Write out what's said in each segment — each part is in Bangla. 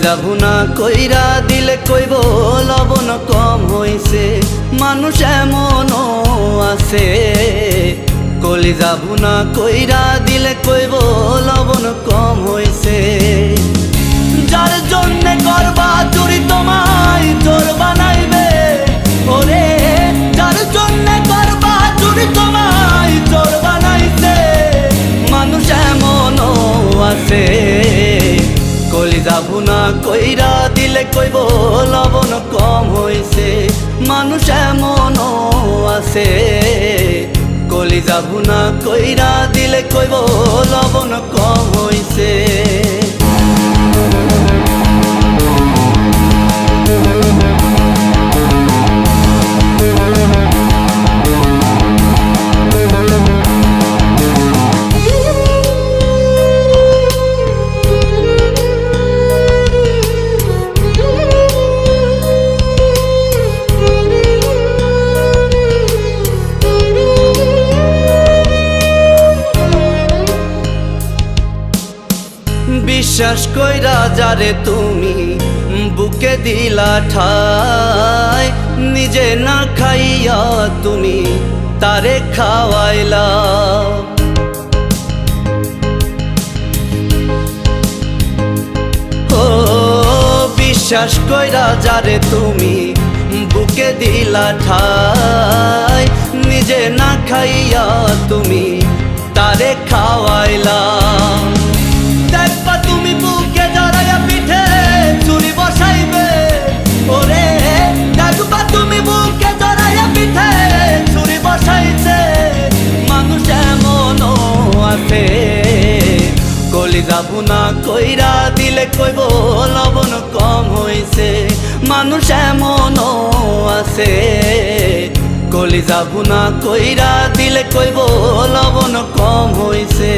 কলিজা ভুনা কইরা দিলে কইব লবণ কম হইছে, মানুষ এমনও আছে। কলিজা ভুনা কইরা দিলে কইব লবণ কম হইছে। যার জন্যে করবা চুরি তোমায় চোর বানাইবে, ওরে যার জন্যে করবা চুরি তোমায় চোর বানাইছে, মানুষ এমনও আছে। কলিজা ভুনা কইরা দিলে কইব লবণ কম হইছে, মানুষ এমনও আছে। কলিজা ভুনা কইরা দিলে কইব লবণ কম হইছে। বিশ্বাস কইরা যারে তুমি বুকে দিলা ঠাই, নিজে না খাইয়া তুমি তারে খাওয়াইলা। ও বিশ্বাস কইরা যারে তুমি বুকে দিলা ঠাই, নিজে না খাইয়া তুমি তারে খাওয়াইলা। দেখবা তুমি বুকে জড়াইয়া পিঠে চুরি বসাইবে, ওরে দেখবা তুমি বুকে জড়াইয়া পিঠে চুরি বসাইছে, মানুষ এমনও আছে। কলিজা ভুনা কইরা দিলে কইব লবণ কম হইছে, মানুষ এমনও আছে। কলিজা ভুনা কইরা দিলে কইব লবণ কম হইছে।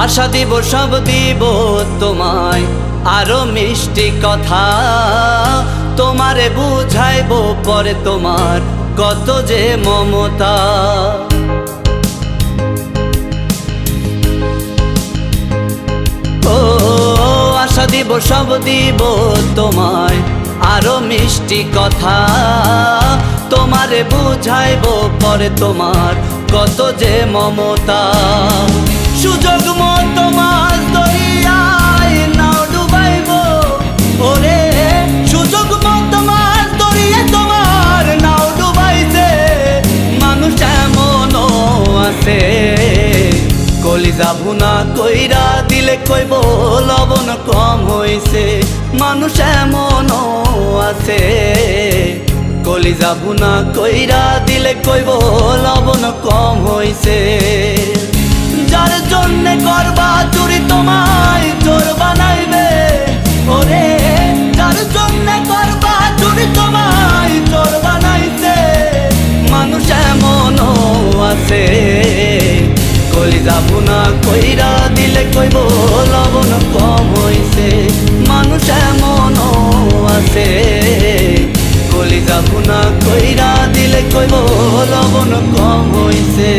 আশা দিব সব দিব তোমায় আরো মিষ্টি কথা, তোমারে বুঝাইব পরে তোমার কত যে মমতা। ও আশা দিব সব দিব তোমায় আরো মিষ্টি কথা, তোমারে বুঝাইব পরে তোমার কত যে মমতা। সুযোগ মতো মাছ দরিয়ায় নাও ডুবাইব, ওরে সুযোগ মতো মাছ দরিয়ায় তোমার নাও ডুবাইছে, মানুষ এমনও আছে। কলিজা ভুনা কইরা দিলে কইব লবণ কম হইছে, মানুষ এমনও আছে। কলিজা ভুনা কইরা দিলে কইব লবণ কম হইছে। যার জন্যে করবা চুরি তোমায় চোর বানাইবে, ওরে যার জন্যে করবা চুরি তোমায় চোর বানাইছে, মানুষ এমনও আছে। কলিজা ভুনা কইরা দিলে কইব লবণ কম হইছে, মানুষ এমনও আছে। কলিজা ভুনা কইরা দিলে কইব লবণ কম হইছে।